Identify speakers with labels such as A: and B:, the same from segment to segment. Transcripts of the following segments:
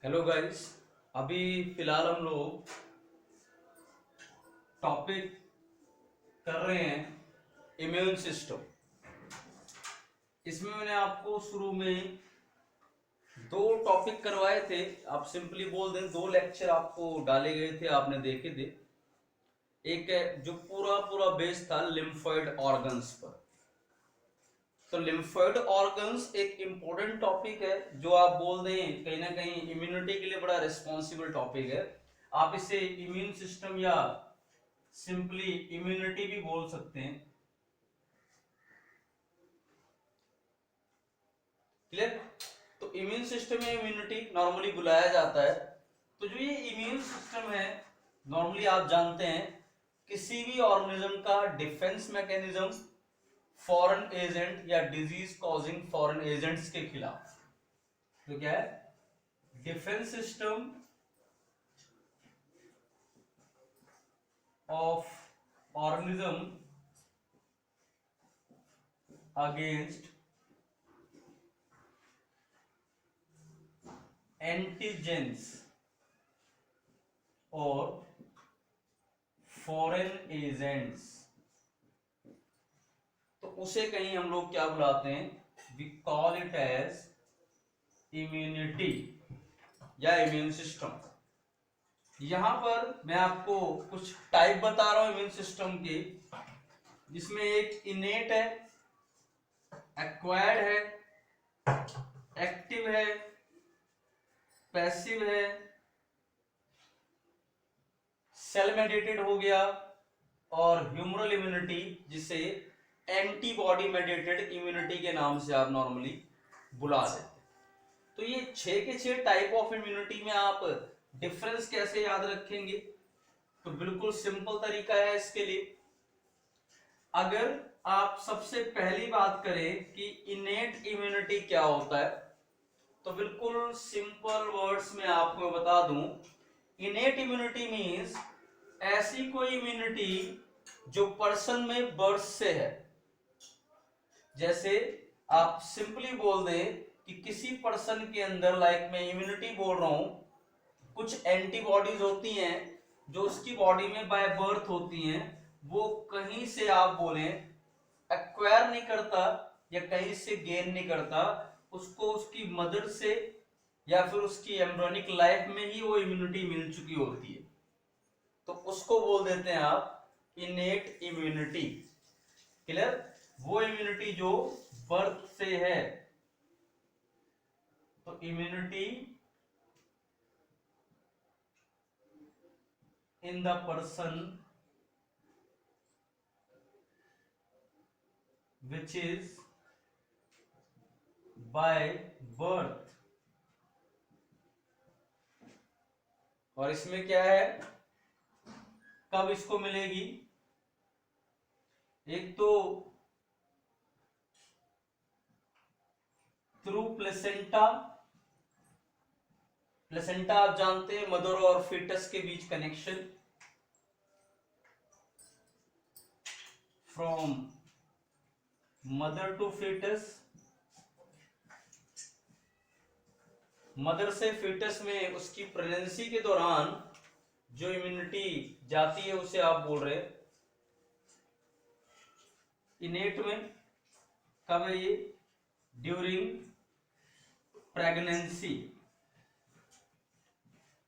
A: Hello guys. अभी फिलहाल हम लोग टॉपिक कर रहे हैं इम्यून सिस्टम। इसमें मैंने आपको शुरू में दो टॉपिक करवाए थे। आप सिंपली बोल दें, दो लेक्चर आपको डाले गए थे, आपने देखे थे। एक है जो पूरा पूरा बेस था लिम्फोइड ऑर्गन्स पर। तो लिम्फोइड ऑर्गन्स एक इंपॉर्टेंट टॉपिक है जो आप बोल दें कहीं ना कहीं इम्यूनिटी के लिए बड़ा रिस्पॉन्सिबल टॉपिक है। आप इसे इम्यून सिस्टम या सिंपली इम्यूनिटी भी बोल सकते हैं। क्लियर? तो इम्यून सिस्टम या इम्यूनिटी नॉर्मली बुलाया जाता है। तो जो ये इम्यून सिस्टम है, नॉर्मली आप जानते हैं किसी भी ऑर्गेनिज्म का डिफेंस मैकेनिज्म फॉरेन एजेंट या डिजीज कॉजिंग फॉरेन एजेंट्स के खिलाफ। तो क्या है? Defence system of organism against antigens और फॉरेन एजेंट्स। तो उसे कहीं हम लोग क्या बुलाते हैं? We call it as immunity या इम्यून सिस्टम। यहां पर मैं आपको कुछ टाइप बता रहा हूं इम्यून सिस्टम के, जिसमें एक इनेट है, एक्वायर्ड है, एक्टिव है, पैसिव है, सेल मेडिएटेड हो गया, और ह्यूमरल इम्यूनिटी जिसे एंटीबॉडी मेडिएटेड इम्यूनिटी के नाम से आप नॉर्मली बुला देते हैं। तो ये 6 के 6 टाइप ऑफ इम्यूनिटी में आप डिफरेंस कैसे याद रखेंगे? तो बिल्कुल सिंपल तरीका है इसके लिए। अगर आप सबसे पहली बात करें कि इनेट इम्यूनिटी क्या होता है, तो बिल्कुल सिंपल वर्ड्स में आपको बता दूं, इनेट इम्यूनिटी मींस ऐसी कोई इम्यूनिटी जो पर्सन में बर्थ से है। जैसे आप सिंपली बोल दें कि किसी पर्सन के अंदर, लाइक मैं इम्यूनिटी बोल रहा हूं, कुछ एंटीबॉडीज होती हैं जो उसकी बॉडी में बाय बर्थ होती हैं। वो कहीं से आप बोलें एक्वायर नहीं करता या कहीं से गेन नहीं करता, उसको उसकी मदर से या फिर उसकी एम्ब्रियोनिक लाइफ में ही वो इम्यूनिटी मिल चुकी होती है। तो उसको बोल देते हैं आप इनेट इम्यूनिटी। क्लियर? वो इम्यूनिटी जो बर्थ से है। तो immunity in the person which is by birth। और इसमें क्या है, कब इसको मिलेगी? एक तो थ्रू प्लेसेंटा। प्लेसेंटा आप जानते हैं मदर और फीटस के बीच connection. From mother to foetus, mother से फीटस में उसकी प्रेगनेंसी के दौरान जो इम्यूनिटी जाती है उसे आप बोल रहे हैं इनेट में। कब है ये? ड्यूरिंग प्रेगनेंसी,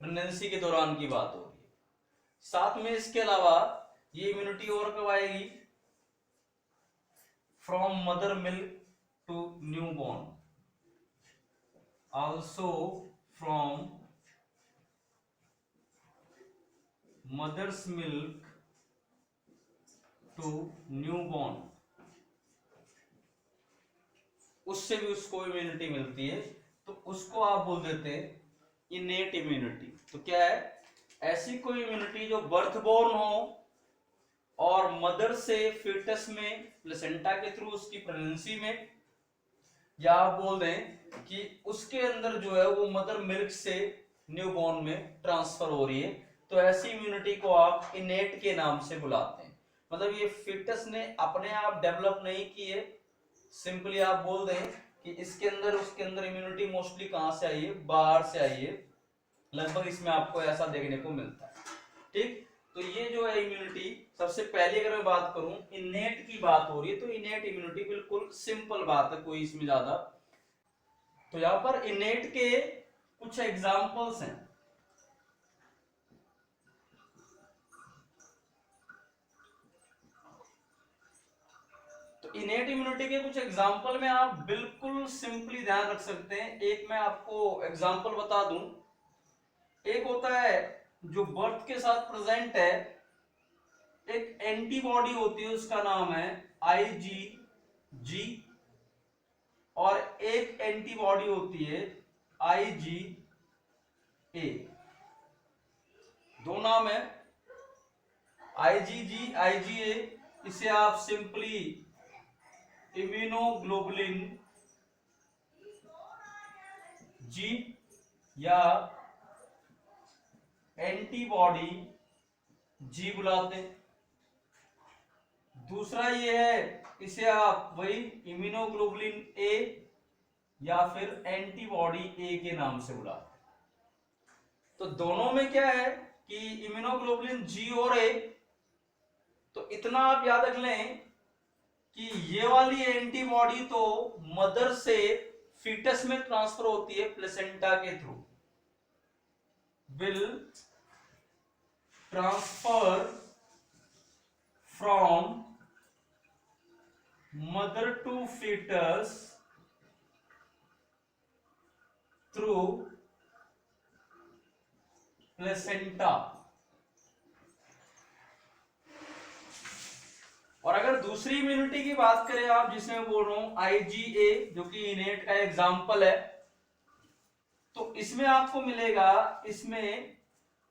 A: प्रेगनेंसी के दौरान की बात हो रही है। साथ में इसके अलावा ये इम्यूनिटी और कब आएगी? From mother milk to newborn, also from mother's milk to newborn। उससे भी उसको इम्यूनिटी मिलती है, तो उसको आप बोल देते हैं इनेट इम्यूनिटी। तो क्या है? ऐसी कोई इम्यूनिटी जो बर्थ बोर्न हो और मदर से फीटस में प्लेसेंटा के थ्रू उसकी प्रेगनेंसी में, या आप बोल दें कि उसके अंदर जो है वो मदर मिल्क से न्यूबॉर्न में ट्रांसफर हो रही है। तो ऐसी इम्यूनिटी को आप इनेट के नाम से बुलाते हैं। मतलब ये फिटस ने अपने आप डेवलप नहीं की है। सिंपली आप बोल दें कि इसके अंदर उसके अंदर इम्यूनिटी मोस्टली कहां से आई है? बाहर से आई है। लगभग इसमें आपको ऐसा देखने को मिलता है। ठीक, तो ये जो है इम्यूनिटी, सबसे पहले अगर मैं बात करूं इनेट की बात हो रही है, तो इनेट इम्यूनिटी बिल्कुल सिंपल बात है, कोई इसमें ज्यादा। तो यहां पर इनेट के कुछ एग्जांपल्स हैं। तो इनेट इम्यूनिटी के कुछ एग्जांपल में आप बिल्कुल सिंपली ध्यान रख सकते हैं। एक मैं आपको एग्जांपल बता दूं, एक होता है जो बर्थ के साथ प्रेजेंट है, एक एंटीबॉडी होती है उसका नाम है IgG, और एक एंटीबॉडी होती है IgA। दो नाम है IgG IgA। इसे आप सिंपली इम्यूनोग्लोबुलिन G या एंटीबॉडी G बुलाते हैं। दूसरा ये है, इसे आप वही इम्यूनोग्लोबुलिन A या फिर एंटीबॉडी A के नाम से बुलाते हैं। तो दोनों में क्या है कि इम्यूनोग्लोबुलिन G और A, तो इतना आप याद रख लें कि ये वाली एंटीबॉडी तो मदर से फीटस में ट्रांसफर होती है प्लेसेंटा के through, will transfer from mother to fetus through placenta। और अगर दूसरी इम्यूनिटी की बात करें आप, जिसमें मैं बोल रहा हूं IgA, जो कि इनेट का एग्जाम्पल है, तो इसमें आपको मिलेगा, इसमें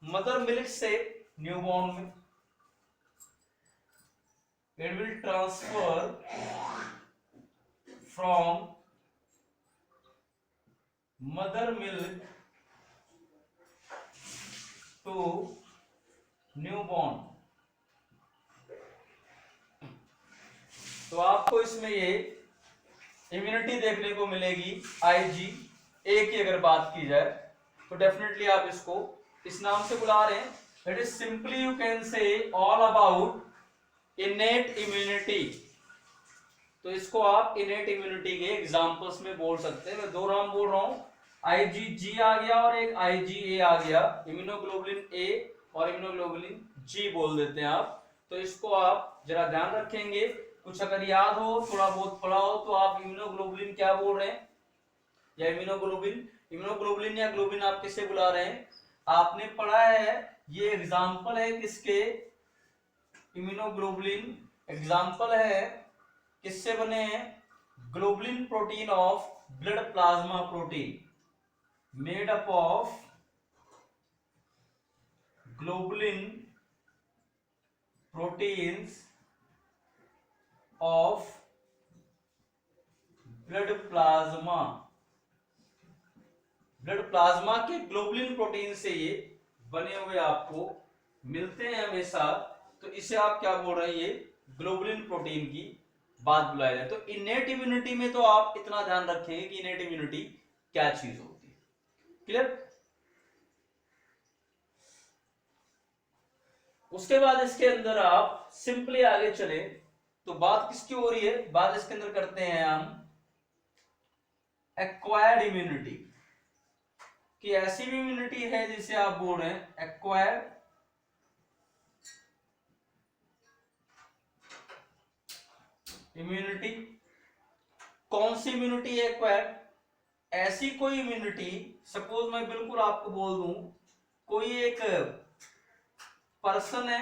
A: मदर मिल्क से न्यूबॉर्न में it will transfer from mother milk to newborn। तो आपको इसमें ये इम्यूनिटी देखने को मिलेगी IgA की। अगर बात की जाए तो डेफिनेटली आप इसको इस नाम से बुला रहे हैं, that is simply you can say all about innate immunity. तो इसको आप इनेट इम्यूनिटी के एग्जांपल्स में बोल सकते हैं। मैं दो नाम बोल रहा हूं, IgG आ गया और एक IgA आ गया, इम्यूनोग्लोबुलिन A और इम्यूनोग्लोबुलिन G बोल देते हैं आप। तो इसको आप जरा ध्यान रखेंगे, कुछ अगर याद हो, थोड़ा बहुत पढ़ा हो, तो आप इम्यूनोग्लोबुलिन क्या बोल रहे हैं या इम्यूनोग्लोबुलिन या ग्लोबिन आप किसे बुला रहे हैं, आपने पढ़ा है। ये एग्जाम्पल है किसके, इम्यूनोग्लोबुलिन एग्जाम्पल है किससे बने हैं, globulin protein of blood plasma protein, made up of globulin proteins of blood plasma. Blood plasma के ग्लोबुलिन प्रोटीन से ये बने हुए आपको मिलते हैं हमेशा। तो इसे आप क्या बोल रहे हैं, ये ग्लोबुलिन प्रोटीन की बात बुलाया जाए। तो इनेट इम्यूनिटी में तो आप इतना ध्यान रखेंगे कि इनेट इम्यूनिटी क्या चीज होती है। क्लियर? उसके बाद इसके अंदर आप सिंपली आगे चले तो बात किसकी हो रही है, बात इसके अंदर करते हैं हम एक्वायर्ड इम्यूनिटी कि ऐसी भी इम्यूनिटी है जिसे आप बोल रहे हैं एक्वायर्ड इम्यूनिटी। कौन सी इम्यूनिटी है एक्वायर्ड? ऐसी कोई इम्यूनिटी, सपोज मैं बिल्कुल आपको बोल दूं, कोई एक पर्सन है,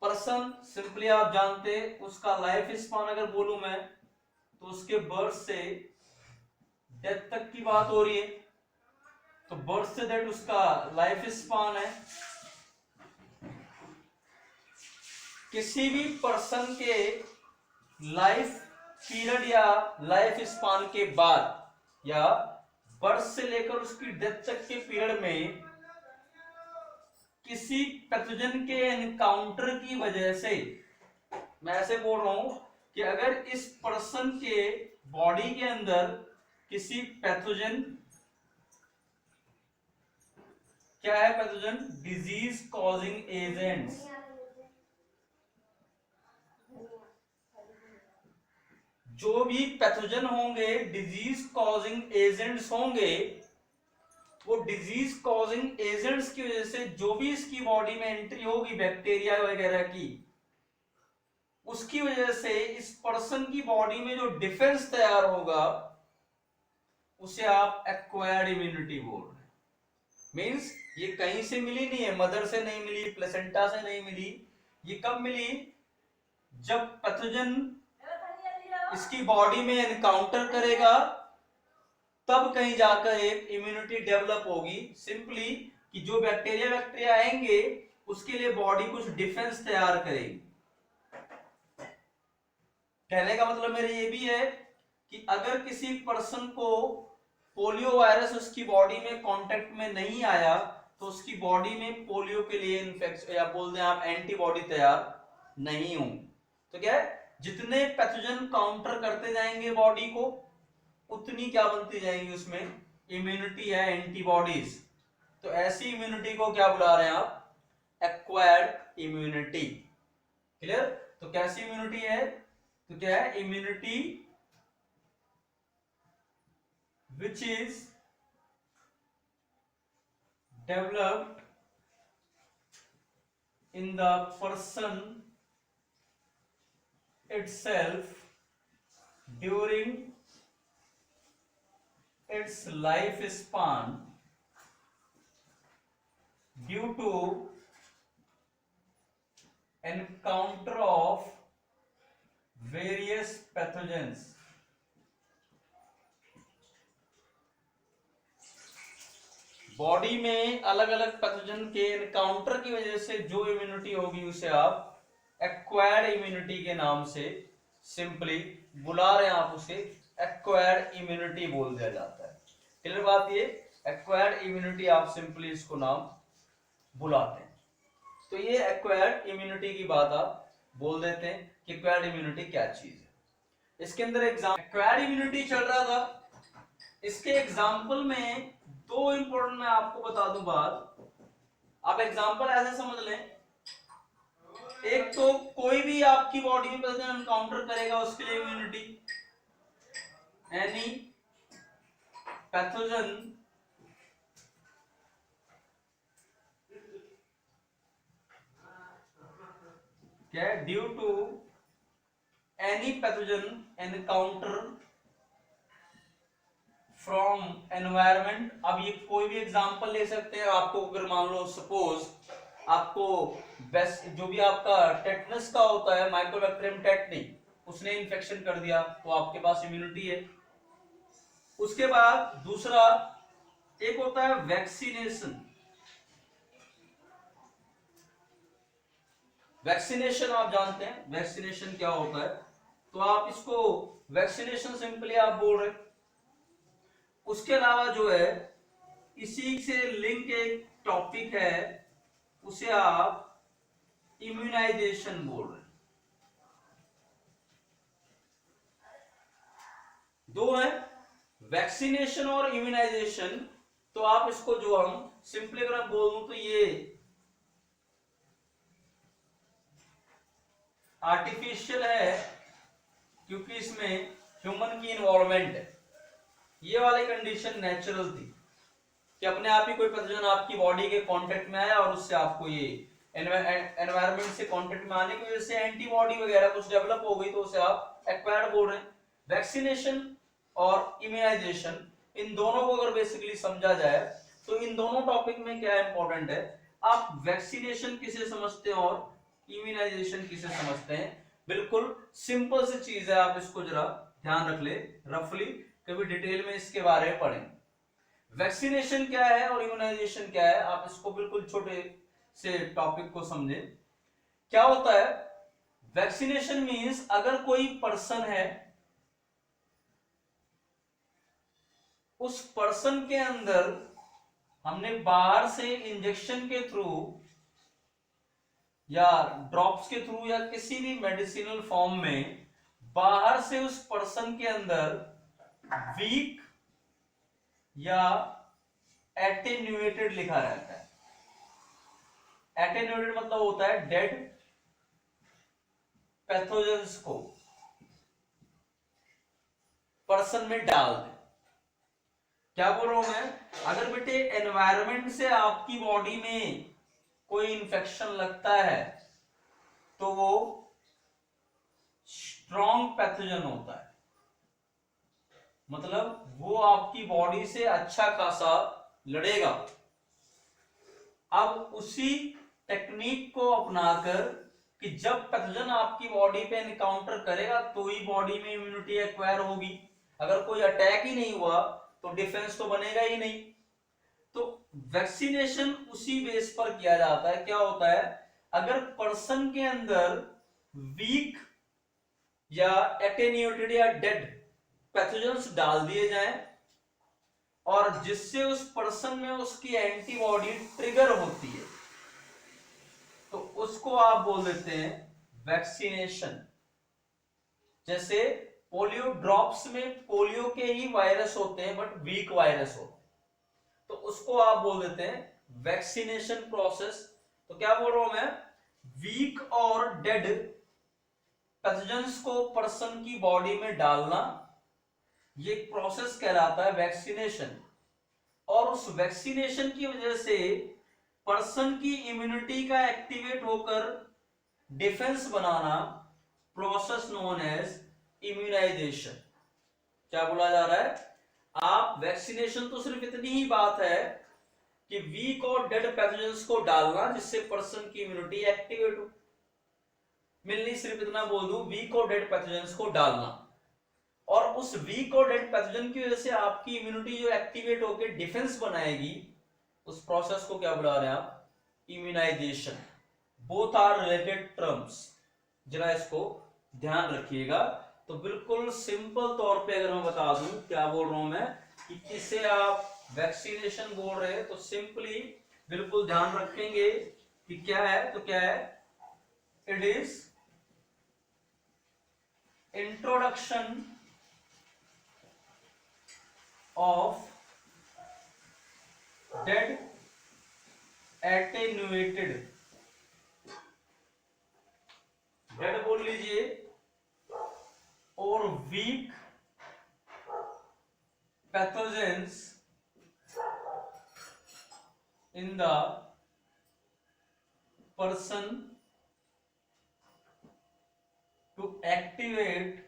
A: पर्सन सिंपली आप जानते हैं उसका लाइफ स्पान अगर बोलूं मैं, तो उसके बर्थ से डेथ तक की बात हो रही है। तो बर्थ से डेथ उसका लाइफ स्पान है। किसी भी पर्सन के लाइफ पीरियड या लाइफ स्पान के बाद या बर्थ से लेकर उसकी डेथ तक के पीरियड में किसी पैथोजन के एनकाउंटर की वजह से, मैं ऐसे बोल रहा हूं कि अगर इस पर्सन के बॉडी के अंदर किसी पैथोजन क्या है पैथोजन? Disease causing agents. जो भी पैथोजन होंगे, डिजीज कॉजिंग एजेंट्स होंगे, वो डिजीज कॉजिंग एजेंट्स की वजह से जो भी इसकी बॉडी में एंट्री होगी बैक्टीरिया वगैरह की, उसकी वजह से इस पर्सन की बॉडी में जो डिफेंस तैयार होगा उसे आप एक्वायर्ड इम्यूनिटी बोल रहे हैं। मींस ये कहीं से मिली नहीं है, मदर से नहीं मिली, प्लेसेंटा से नहीं मिली। ये कब मिली? जब पैथोजन इसकी बॉडी में एनकाउंटर करेगा तब कहीं जाकर एक इम्यूनिटी डेवलप होगी। सिंपली कि जो बैक्टीरिया आएंगे उसके लिए बॉडी कुछ डिफेंस तैयार करेगी। कहने का मतलब मेरा ये भी है कि अगर किसी पर्सन को पोलियो वायरस उसकी बॉडी में कांटेक्ट में नहीं आया तो उसकी बॉडी में पोलियो के लिए इन्फेक्शन या बोल दें आप एंटीबॉडी तैयार नहीं होंगी। तो क्या है, जितने पैथोजन काउंटर करते जाएंगे बॉडी को, उतनी क्या बनती जाएंगी उसमें इम्यूनिटी है, एंटीबॉडीज। तो ऐसी इम्यूनिटी को क्या बुला रहे हैं आप? Acquired immunity. क्लियर? तो कैसी इम्यूनिटी है? तो क्या है? Immunity which is developed in the person itself during its lifespan due to encounter of various pathogens. Body में अलग अलग पैथोजन के एनकाउंटर की वजह से जो इम्यूनिटी होगी उसे आप एक्वायर्ड इम्यूनिटी के नाम से सिंपली बुला रहे हैं। आप उसे एक्वायर्ड इम्यूनिटी बोल दिया जाता है। क्लियर बात? ये एक्वायर्ड इम्यूनिटी आप सिंपली इसको नाम बुलाते हैं। तो ये एक्वायर्ड इम्यूनिटी की बात आप बोल देते हैं कि एक्वायर्ड इम्यूनिटी क्या चीज है। इसके अंदर एक्वायर्ड इम्यूनिटी चल रहा था, इसके एग्जाम्पल में दो इंपॉर्टेंट मैं आपको बता दूं बात। आप एग्जांपल ऐसे समझ लें, एक तो कोई भी आपकी बॉडी में पैथोजन एनकाउंटर करेगा उसके लिए इम्यूनिटी, एनी पैथोजन क्या due to any pathogen encounter from environment. अब ये कोई भी एग्जांपल ले सकते हैं। आपको अगर मान लो सपोज आपको बेस्ट जो भी आपका टेटनस का होता है, माइकोबैक्टीरियम टेटनी, उसने इन्फेक्शन कर दिया तो आपके पास इम्यूनिटी है। उसके बाद दूसरा एक होता है वैक्सीनेशन। वैक्सीनेशन आप जानते हैं वैक्सीनेशन क्या होता है, तो आप इसको वैक्सीनेशन सिंपली आप बोल रहे। उसके अलावा जो है इसी से लिंक एक टॉपिक है, उसे आप इम्यूनाइजेशन बोल रहे हैं। दो है वैक्सीनेशन और इम्यूनाइजेशन। तो आप इसको जो हम सिंपली अगर बोल दूं तो ये आर्टिफिशियल है क्योंकि इसमें ह्यूमन की इन्वॉल्वमेंट है। ये वाली कंडीशन नेचुरल थी कि अपने आप ही कोई पैथोजन आपकी बॉडी के कांटेक्ट में आया और उससे आपको ये एनवायरनमेंट से कांटेक्ट में आने की वजह से एंटीबॉडी वगैरह कुछ डेवलप हो गई तो उसे आप एक्वायर्ड बोल रहे हैं। वैक्सीनेशन और इम्यूनाइजेशन, इन दोनों को अगर बेसिकली समझा जाए तो इन दोनों टॉपिक में क्या इंपॉर्टेंट है, आप वैक्सीनेशन किसे समझते हैं और इम्यूनाइजेशन किसे समझते हैं। बिल्कुल सिंपल सी चीज है, आप इसको जरा ध्यान रख ले, रफली कभी डिटेल में इसके बारे में पढ़ें। वैक्सीनेशन क्या है और इम्यूनाइजेशन क्या है, आप इसको बिल्कुल छोटे से टॉपिक को समझें। क्या होता है वैक्सीनेशन? मींस अगर कोई पर्सन है, उस पर्सन के अंदर हमने बाहर से इंजेक्शन के थ्रू या ड्रॉप्स के थ्रू या किसी भी मेडिसिनल फॉर्म में बाहर से उस पर्सन के अंदर वीक या एटेन्यूएटेड लिखा रहता है। एटेन्यूएटेड मतलब होता है डेड पैथोजेंस को पर्सन में डाल दे। क्या बोल रहा हूं मैं, अगर बेटे एनवायरनमेंट से आपकी बॉडी में कोई इंफेक्शन लगता है तो वो स्ट्रॉन्ग पैथोजन होता है, मतलब वो आपकी बॉडी से अच्छा खासा लड़ेगा। अब उसी टेक्निक को अपनाकर कि जब पैथोजन आपकी बॉडी पे एनकाउंटर करेगा तो ही बॉडी में इम्यूनिटी एक्वायर होगी, अगर कोई अटैक ही नहीं हुआ तो डिफेंस तो बनेगा ही नहीं। तो वैक्सीनेशन उसी बेस पर किया जाता है। क्या होता है, अगर पर्सन के अंदर वीक या एटेन्यूएटेड या डेड पैथोजेंस डाल दिए जाएं और जिससे उस पर्सन में उसकी एंटीबॉडी ट्रिगर होती है तो उसको आप बोल देते हैं वैक्सीनेशन। जैसे पोलियो ड्रॉप्स में पोलियो के ही वायरस होते हैं बट वीक वायरस होते हैं, तो उसको आप बोल देते हैं वैक्सीनेशन प्रोसेस। तो क्या बोल रहा हूं मैं, वीक और डेड पैथोजेंस को पर्सन की बॉडी में डालना, ये प्रोसेस कहलाता है वैक्सीनेशन। और उस वैक्सीनेशन की वजह से पर्सन की इम्यूनिटी का एक्टिवेट होकर डिफेंस बनाना, प्रोसेस नोन एज इम्यूनाइजेशन। क्या बोला जा रहा है, आप वैक्सीनेशन तो सिर्फ इतनी ही बात है कि वीक और डेड पैथोजेंस को डालना जिससे पर्सन की इम्यूनिटी एक्टिवेट हो। मिलनी सिर्फ इतना बोल दूं, वीक और डेड पैथोजेंस को डालना, और उस वीक और डेड पैथोजन की वजह से आपकी इम्यूनिटी जो एक्टिवेट होकर डिफेंस बनाएगी, उस प्रोसेस को क्या बुला रहे हैं आप, immunisation. Both are related terms, जरा इसको ध्यान रखिएगा। तो बिल्कुल सिंपल तौर पे अगर मैं बता दूं क्या बोल रहा हूं मैं, कि किसे आप वैक्सीनेशन बोल रहे हैं, तो सिंपली बिल्कुल ध्यान रखेंगे कि क्या है, तो क्या है, it is introduction of dead attenuated, dead बोल लीजिए, और weak pathogens in the person to activate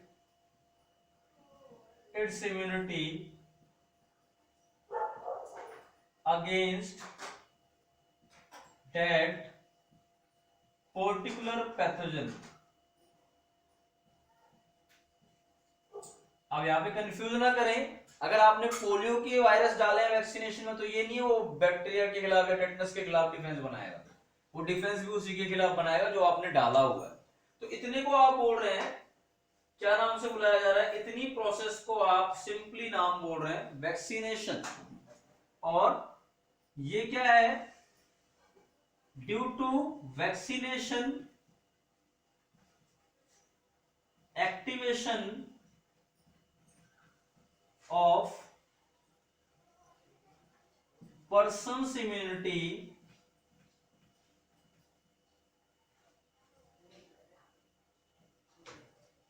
A: its immunity against that particular pathogen। अब यहां पे कंफ्यूज ना करें, अगर आपने पोलियो के वायरस डाले हैं वैक्सीनेशन में तो ये नहीं है वो बैक्टीरिया के खिलाफ या टेटनस के खिलाफ डिफेंस बनाएगा, वो डिफेंस भी उसी के खिलाफ बनाएगा जो आपने डाला हुआ है। तो इतने को आप बोल रहे हैं, क्या नाम से बुलाया जा रहा है, इतनी प्रोसेस को आप सिंपली नाम बोल रहे हैं वैक्सीनेशन। और ये क्या है, due to vaccination activation of person's immunity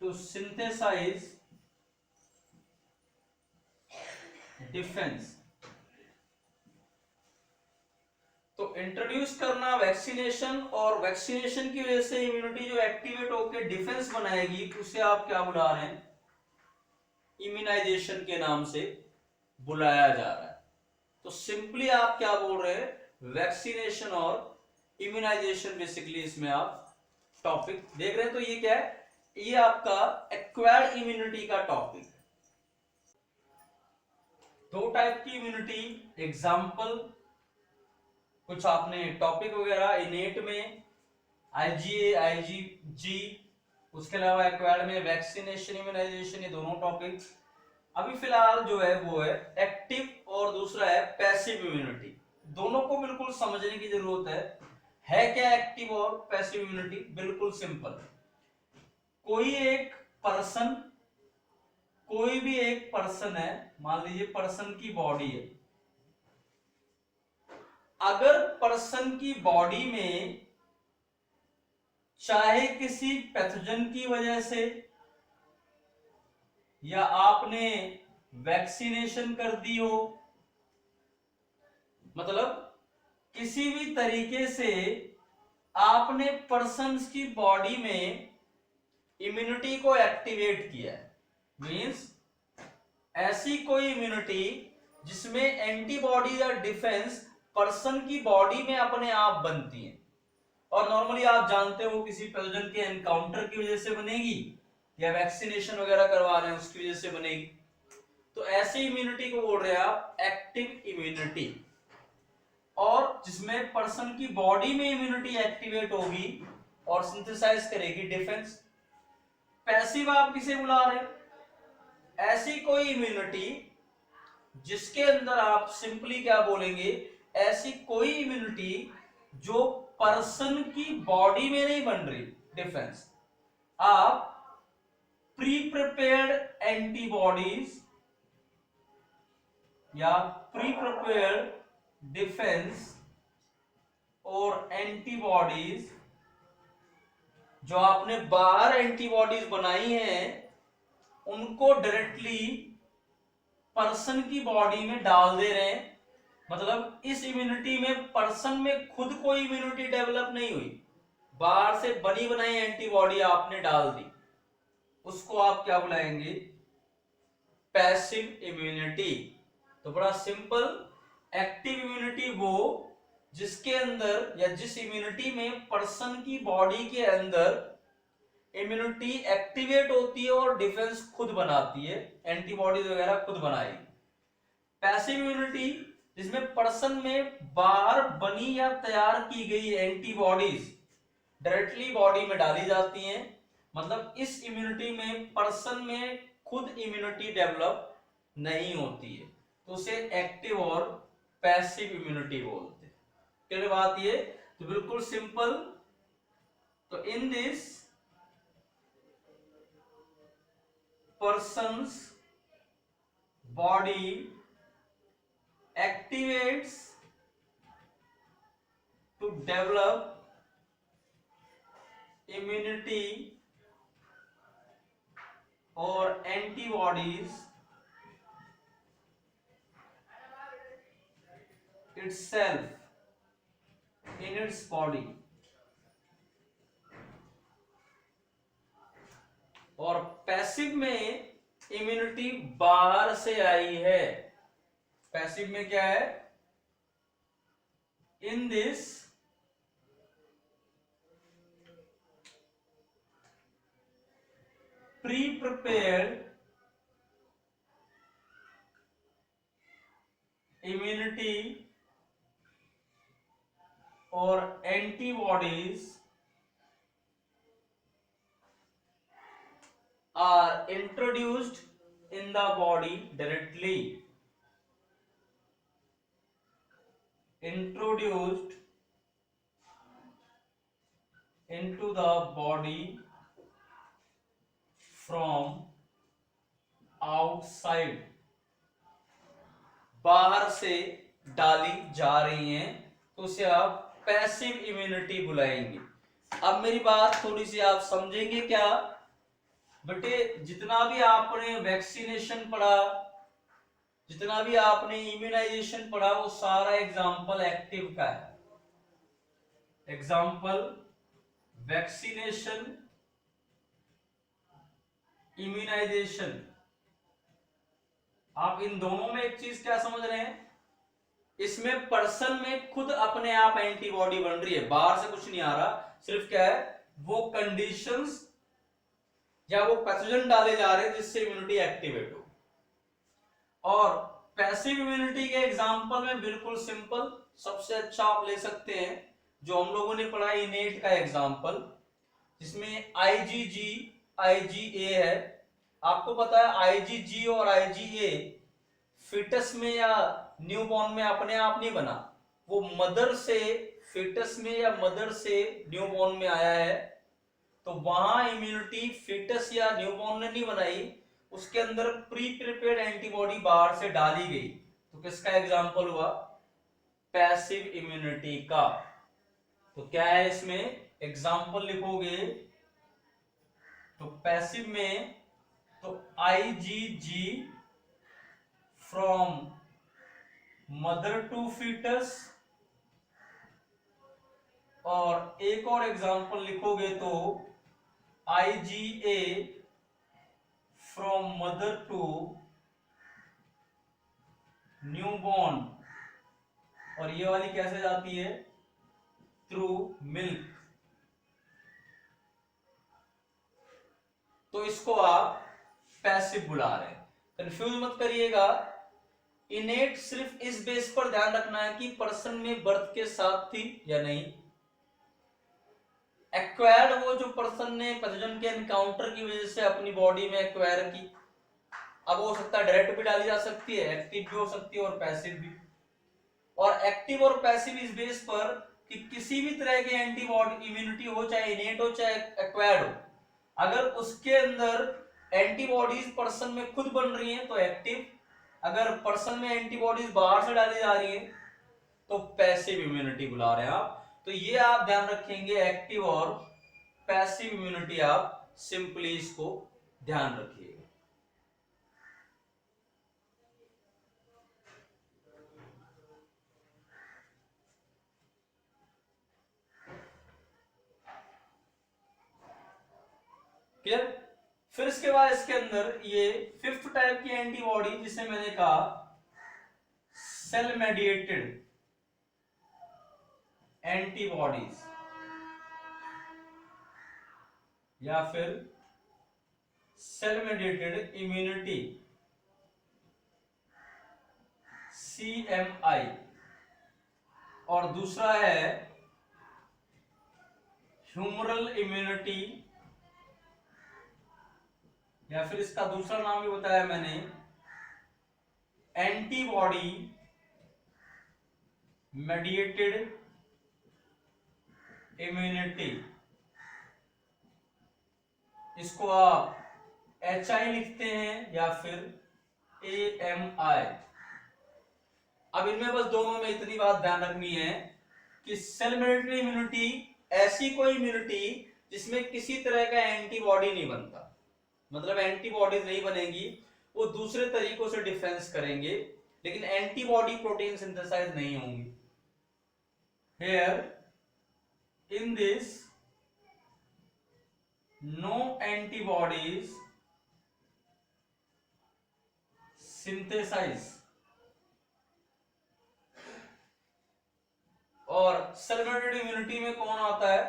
A: to synthesize defense। तो इंट्रोड्यूस करना वैक्सीनेशन, और वैक्सीनेशन की वजह से इम्यूनिटी जो एक्टिवेट होकर डिफेंस बनाएगी उसे आप क्या बुला रहे हैं, इम्यूनाइजेशन के नाम से बुलाया जा रहा है। तो सिंपली आप क्या बोल रहे हैं, वैक्सीनेशन और इम्यूनाइजेशन बेसिकली इसमें आप टॉपिक देख रहे हैं। तो ये क्या है, ये आपका एक्वायर्ड इम्यूनिटी का टॉपिक है। दो टाइप की इम्यूनिटी, एग्जांपल कुछ आपने टॉपिक वगैरह इनेट में आईजीए आईजीजी, उसके अलावा एक्वायर्ड में वैक्सीनेशन इम्यूनाइजेशन, ये दोनों टॉपिक। अभी फिलहाल जो है वो है एक्टिव और दूसरा है पैसिव इम्यूनिटी। दोनों को बिल्कुल समझने की जरूरत है क्या एक्टिव और पैसिव इम्यूनिटी, बिल्कुल सिंपल। कोई भी एक पर्सन है, मान लीजिए पर्सन की बॉडी है, अगर पर्सन की बॉडी में चाहे किसी पैथोजन की वजह से या आपने वैक्सीनेशन कर दी हो, मतलब किसी भी तरीके से आपने पर्सन्स की बॉडी में इम्यूनिटी को एक्टिवेट किया है, मींस ऐसी कोई इम्यूनिटी जिसमें एंटीबॉडी या डिफेंस पर्सन की बॉडी में अपने आप बनती है, और नॉर्मली आप जानते हो किसी पैथोजन के एनकाउंटर की वजह से बनेगी या वैक्सीनेशन वगैरह करवा रहे हैं उसकी वजह से बनेगी। तो ऐसी इम्यूनिटी को बोल रहे हैं आप एक्टिव इम्यूनिटी, और जिसमें पर्सन की बॉडी में इम्यूनिटी एक्टिवेट होगी और सिंथेसाइज करेगी डिफेंस। पैसिव आप किसे बुला रहे हैं? ऐसी कोई इम्यूनिटी जिसके अंदर आप सिंपली क्या बोलेंगे, ऐसी कोई इम्यूनिटी जो पर्सन की बॉडी में नहीं बन रही डिफेंस। आप प्री प्रिपेयर्ड एंटीबॉडीज या प्री प्रिपेयर्ड डिफेंस और एंटीबॉडीज जो आपने बाहर एंटीबॉडीज बनाई हैं उनको डायरेक्टली पर्सन की बॉडी में डाल दे रहे हैं। मतलब इस इम्यूनिटी में पर्सन में खुद कोई इम्यूनिटी डेवलप नहीं हुई, बाहर से बनी बनाई एंटीबॉडी आपने डाल दी, उसको आप क्या बुलाएंगे? Passive immunity. तो बड़ा सिंपल, एक्टिव इम्यूनिटी वो जिसके अंदर या जिस इम्यूनिटी में पर्सन की बॉडी के अंदर इम्यूनिटी एक्टिवेट होती है और डिफेंस खुद बनाती है, एंटीबॉडीज वगैरह खुद बनाएगी। पैसिव इम्यूनिटी जिसमें पर्सन में बाहर बनी या तैयार की गई एंटीबॉडीज डायरेक्टली बॉडी में डाली जाती हैं, मतलब इस इम्यूनिटी में पर्सन में खुद इम्यूनिटी डेवलप नहीं होती है, तो उसे एक्टिव और पैसिव इम्यूनिटी बोलते हैं। क्लियर बात ये? तो बिल्कुल सिंपल। तो in this person's body activates to develop immunity or antibodies itself in its body, और पैसिव में इम्यूनिटी बाहर से आई है। पैसिव में क्या है? In this pre prepared immunity और antibodies are introduced in the body directly, introduced into the body from outside, बाहर से डाली जा रही हैं, तो उसे आप पैसिव इम्यूनिटी बुलाएंगे। अब मेरी बात थोड़ी सी आप समझेंगे क्या बेटे? जितना भी आपने वैक्सीनेशन पढ़ा, जितना भी आपने इम्यूनाइजेशन पढ़ा, वो सारा एग्जाम्पल एक्टिव का है। एग्जाम्पल वैक्सीनेशन, इम्यूनाइजेशन, आप इन दोनों में एक चीज क्या समझ रहे हैं? इसमें पर्सन में खुद अपने आप एंटीबॉडी बन रही है, बाहर से कुछ नहीं आ रहा, सिर्फ क्या है वो कंडीशंस या वो पैथोजन डाले जा रहे हैं जिससे इम्यूनिटी एक्टिवेट हो। और पैसिव इम्यूनिटी के एग्जांपल में बिल्कुल सिंपल, सबसे अच्छा आप ले सकते हैं जो हम लोगों ने पढ़ा इनेट का एग्जांपल, जिसमें आईजीजी आईजीए है। आपको पता है आईजीजी और आईजीए फिटस में या न्यूबॉर्न में अपने आप नहीं बना, वो मदर से फिटस में या मदर से न्यूबॉर्न में आया है। तो वहां इम्यूनिटी फिटस या न्यूबॉर्न ने नहीं बनाई, उसके अंदर प्री प्रिपेयर्ड एंटीबॉडी बाहर से डाली गई। तो किसका एग्जांपल हुआ? पैसिव इम्यूनिटी का। तो क्या है इसमें, एग्जाम्पल लिखोगे तो पैसिव में तो IgG from mother to foetus, और एक और एग्जाम्पल लिखोगे तो IgA from mother to newborn, और ये वाली कैसे जाती है, थ्रू मिल्क। तो इसको आप पैसिव बुला रहे हैं। कंफ्यूज मत करिएगा। इनेट सिर्फ इस बेस पर ध्यान रखना है कि पर्सन में बर्थ के साथ थी या नहीं। एक्वायर्ड वो जो पर्सन ने पैथोजन के एनकाउंटर की वजह से अपनी बॉडी में एक्वायर की। अब हो सकता है डायरेक्ट भी डाली जा सकती है, एक्टिव भी हो सकती है और पैसिव भी। और एक्टिव और पैसिव इस बेस पर कि किसी भी तरह के एंटीबॉडी इम्यूनिटी हो, चाहे इनेट हो चाहे एक्वायर्ड हो, अगर उसके अंदर एंटीबॉडीज पर्सन में खुद बन रही हैं तो एक्टिव, अगर पर्सन में एंटीबॉडीज बाहर से डाली जा रही है तो पैसिव इम्यूनिटी बुला रहे हैं आप। तो ये आप ध्यान रखेंगे, एक्टिव और पैसिव इम्यूनिटी आप सिंपली इसको ध्यान रखिएगा। क्लियर। फिर इसके बाद इसके अंदर ये फिफ्थ टाइप की एंटीबॉडी जिसे मैंने कहा सेल मेडिएटेड एंटीबॉडीज या फिर सेल मेडिएटेड इम्यूनिटी CMI, और दूसरा है ह्यूमरल इम्यूनिटी, या फिर इसका दूसरा नाम भी बताया मैंने एंटीबॉडी मेडिएटेड इम्यूनिटी। इसको आप HI लिखते हैं या फिर AMI। अब इनमें बस दोनों में इतनी बात ध्यान रखनी है कि सेल मेडिएटेड इम्यूनिटी ऐसी कोई इम्यूनिटी जिसमें किसी तरह का एंटीबॉडी नहीं बनता, मतलब एंटीबॉडीज नहीं बनेगी, वो दूसरे तरीकों से डिफेंस करेंगे लेकिन एंटीबॉडी प्रोटीन सिंथेसाइज नहीं होंगी। Here in this no antibodies synthesise, और सेल मेडिएटेड इम्यूनिटी में कौन आता है,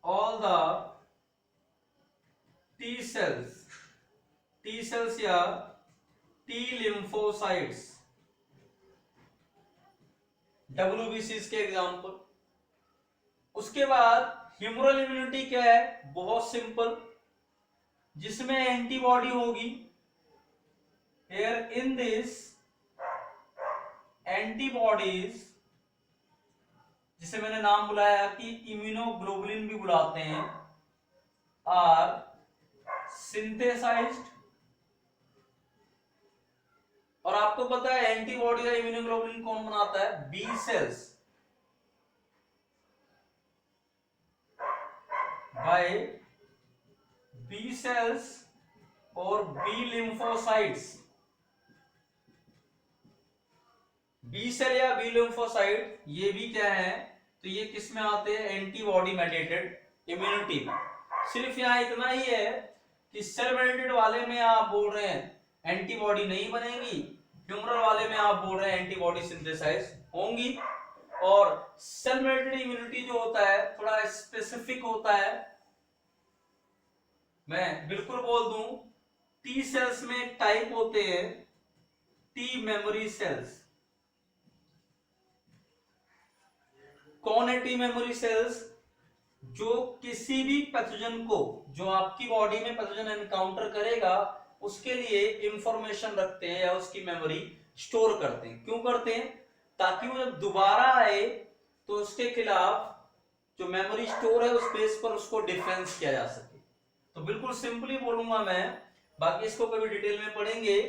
A: ऑल द T cells या T lymphocytes, WBCs के एग्जाम्पल। उसके बाद ह्यूमरल इम्यूनिटी क्या है, बहुत सिंपल, जिसमें एंटीबॉडी होगी। हियर इन दिस एंटीबॉडीज, जिसे मैंने नाम बुलाया कि इम्यूनोग्लोबुलिन भी बुलाते हैं, आर सिंथेसाइज्ड। और आपको पता है एंटीबॉडी या इम्यूनोग्लोबुलिन कौन बनाता है, B cells by B cells और बी लिम्फोसाइट्स। बी सेल या बी लिम्फोसाइट ये भी क्या है, तो ये किस में आते हैं, एंटीबॉडी मेडिएटेड इम्यूनिटी में। सिर्फ यहां इतना ही है कि सेल मेडिएटेड वाले में आप बोल रहे हैं एंटीबॉडी नहीं बनेगी, ह्यूमरल वाले में आप बोल रहे हैं एंटीबॉडी सिंथेसाइज होंगी। और सेल मेडिएटेड इम्यूनिटी जो होता है थोड़ा स्पेसिफिक होता है। मैं बिल्कुल बोल दूं, टी सेल्स में टाइप होते हैं टी मेमोरी सेल्स। कौन है टी मेमोरी सेल्स, जो किसी भी पैथोजन को, जो आपकी बॉडी में पैथोजन एनकाउंटर करेगा उसके लिए इंफॉर्मेशन रखते हैं या उसकी मेमोरी स्टोर करते हैं। क्यों करते हैं, ताकि वो जब दोबारा आए तो उसके खिलाफ जो मेमोरी स्टोर है उस बेस पर उसको डिफेंस किया जा सके। तो बिल्कुल सिंपली बोलूंगा मैं, बाकी इसको कभी डिटेल में पढ़ेंगे।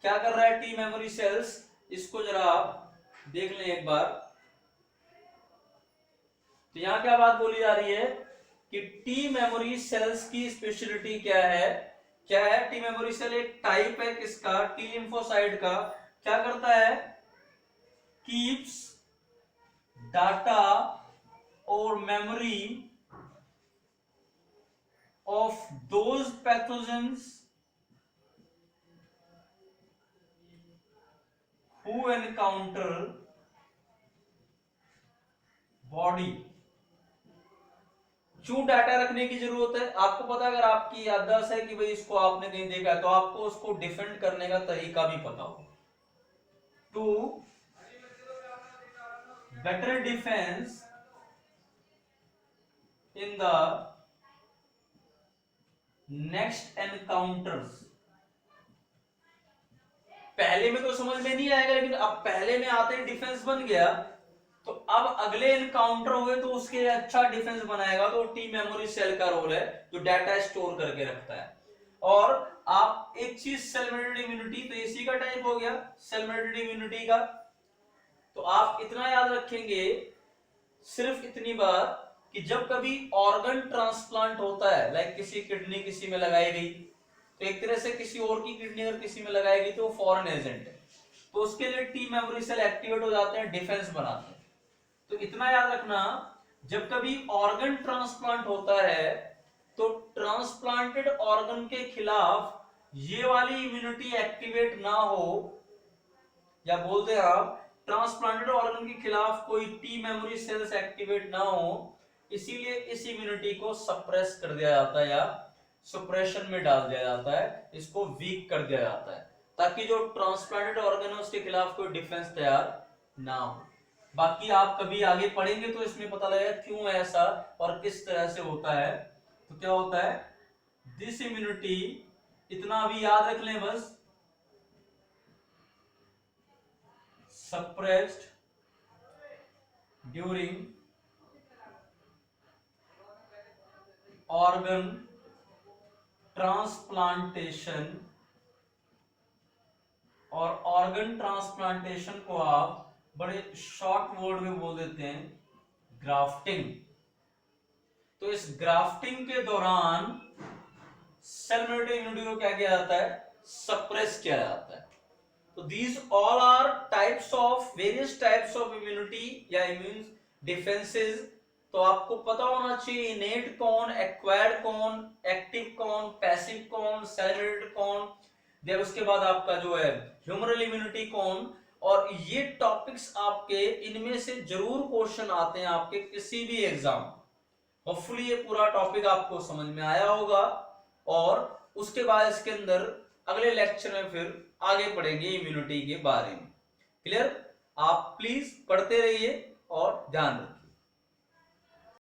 A: क्या कर रहा है टी मेमोरी सेल्स, इसको जरा आप देख लें एक बार। तो यहां क्या बात बोली जा रही है कि टी मेमोरी सेल्स की स्पेशलिटी क्या है। क्या है? टी मेमोरी सेल एक टाइप है किसका? टी लिम्फोसाइट का। क्या करता है? कीप्स डाटा और memory of those pathogens who encounter body। क्यों डाटा रखने की जरूरत है? आपको पता है, अगर आपकी याददाश्त है कि भाई इसको आपने कहीं देखा है तो आपको उसको डिफेंड करने का तरीका भी पता हो। To better defence in the next encounters. पहले में तो समझ में नहीं आएगा, लेकिन अब पहले में आते ही डिफेंस बन गया, तो अब अगले एनकाउंटर हुए तो उसके लिए अच्छा डिफेंस बनाएगा। तो टी मेमोरी सेल का रोल है जो डाटा स्टोर करके रखता है। और आप एक चीज, सेल मेडिएटेड इम्यूनिटी, तो इसी का टाइप हो गया सेल मेडिएटेड इम्यूनिटी का। तो आप इतना याद रखेंगे सिर्फ इतनी बात कि जब कभी ऑर्गन ट्रांसप्लांट होता है, लाइक किसी किडनी किसी में लगाई गई, तो एक तरह से किसी और की किडनी अगर किसी में लगाई गई तो वो फॉरेन एजेंट है, तो उसके लिए टी मेमोरी सेल एक्टिवेट हो जाते हैं, डिफेंस बनाते हैं। तो इतना याद रखना, जब कभी ऑर्गन ट्रांसप्लांट होता है तो ट्रांसप्लांटेड ऑर्गन के खिलाफ ये वाली इम्यूनिटी एक्टिवेट ना हो, या बोलते हैं आप ट्रांसप्लांटेड ऑर्गन के खिलाफ कोई टी मेमोरी सेल्स एक्टिवेट ना हो, इसीलिए इस इम्यूनिटी को सप्रेस कर दिया जाता है या सप्रेशन में डाल दिया जाता है, इसको वीक कर दिया जाता है, ताकि जो ट्रांसप्लांटेड ऑर्गन है उसके खिलाफ कोई डिफेंस तैयार ना हो। बाकी आप कभी आगे पढ़ेंगे तो इसमें पता लगेगा क्यों ऐसा और किस तरह से होता है। तो क्या होता है, दिस इम्यूनिटी, इतना भी याद रख लें बस, suppressed during organ ट्रांसप्लांटेशन। और ऑर्गन ट्रांसप्लांटेशन को आप बड़े शॉर्ट वर्ड में बोल देते हैं ग्राफ्टिंग। तो इस ग्राफ्टिंग के दौरान सेल मेडिएटेड इम्यूनिटी को क्या किया जाता है? सप्रेस किया जाता है। तो these all are types of various types of immunity या immune defenses। तो आपको पता होना चाहिए innate कौन, acquired कौन, active कौन, passive कौन, cell mediated कौन, देन उसके बाद आपका जो है ह्यूमरल इम्यूनिटी कौन। और ये टॉपिक्स आपके इनमें से जरूर क्वेश्चन आते हैं आपके किसी भी एग्जाम। होपफुली ये पूरा टॉपिक आपको समझ में आया होगा, और उसके बाद इसके अंदर अगले लेक्चर में फिर आगे पढ़ेंगे इम्यूनिटी के बारे में। क्लियर? आप प्लीज पढ़ते रहिए और ध्यान रखिए।